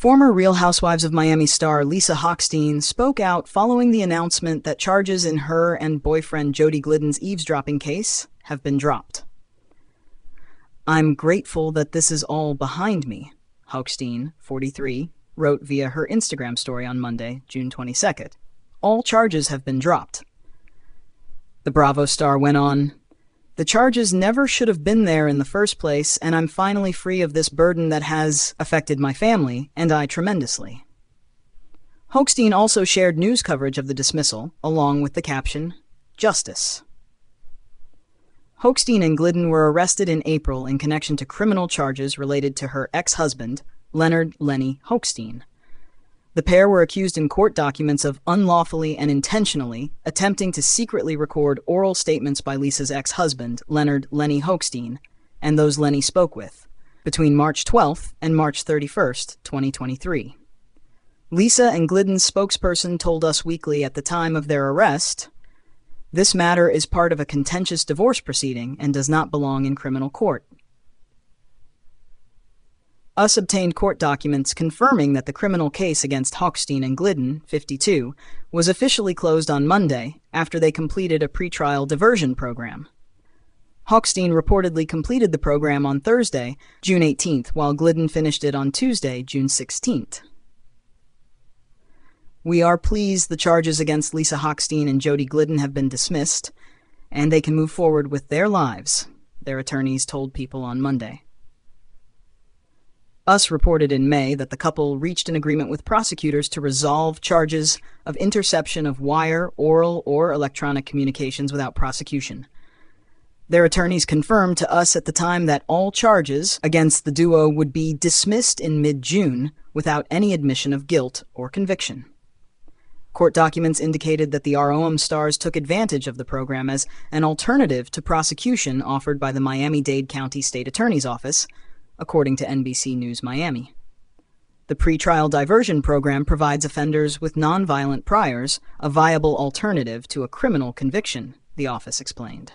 Former Real Housewives of Miami star Lisa Hochstein spoke out following the announcement that charges in her and boyfriend Jody Glidden's eavesdropping case have been dropped. "I'm grateful that this is all behind me," Hochstein, 43, wrote via her Instagram story on Monday, June 22nd. "All charges have been dropped." The Bravo star went on, "The charges never should have been there in the first place, and I'm finally free of this burden that has affected my family, and I tremendously." Hochstein also shared news coverage of the dismissal, along with the caption, "Justice." Hochstein and Glidden were arrested in April in connection to criminal charges related to her ex-husband, Leonard "Lenny" Hochstein. The pair were accused in court documents of unlawfully and intentionally attempting to secretly record oral statements by Lisa's ex-husband, Leonard "Lenny" Hochstein, and those Lenny spoke with, between March 12th and March 31st, 2023. Lisa and Glidden's spokesperson told Us Weekly at the time of their arrest, "This matter is part of a contentious divorce proceeding and does not belong in criminal court." Us obtained court documents confirming that the criminal case against Hochstein and Glidden, 52, was officially closed on Monday after they completed a pretrial diversion program. Hochstein reportedly completed the program on Thursday, June 18th, while Glidden finished it on Tuesday, June 16th. "We are pleased the charges against Lisa Hochstein and Jody Glidden have been dismissed, and they can move forward with their lives," their attorneys told People on Monday. Us reported in May that the couple reached an agreement with prosecutors to resolve charges of interception of wire, oral, or electronic communications without prosecution. Their attorneys confirmed to Us at the time that all charges against the duo would be dismissed in mid-June without any admission of guilt or conviction. Court documents indicated that the ROM stars took advantage of the program as an alternative to prosecution offered by the Miami-Dade County State Attorney's Office, according to NBC News Miami. The pretrial diversion program provides offenders with nonviolent priors a viable alternative to a criminal conviction, the office explained.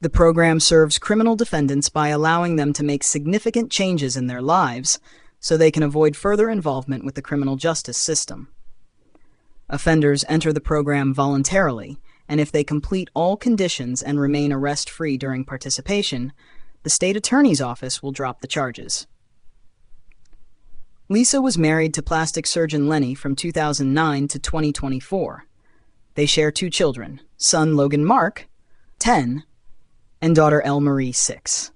The program serves criminal defendants by allowing them to make significant changes in their lives so they can avoid further involvement with the criminal justice system. Offenders enter the program voluntarily, and if they complete all conditions and remain arrest-free during participation, the state attorney's office will drop the charges. Lisa was married to plastic surgeon Lenny from 2009 to 2024. They share 2 children, son Logan Mark, 10, and daughter Elle Marie, 6.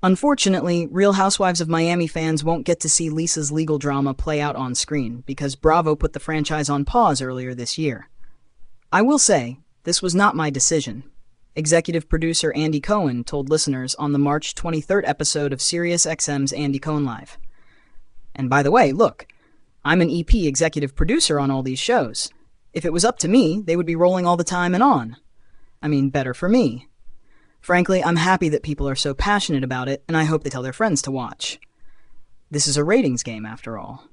Unfortunately, Real Housewives of Miami fans won't get to see Lisa's legal drama play out on screen because Bravo put the franchise on pause earlier this year. I will say, this was not my decision. Executive producer Andy Cohen told listeners on the March 23rd episode of SiriusXM's Andy Cohen Live. And by the way, look, I'm an EP executive producer on all these shows. If it was up to me, they would be rolling all the time and on. I mean, better for me. Frankly, I'm happy that people are so passionate about it, and I hope they tell their friends to watch. This is a ratings game, after all.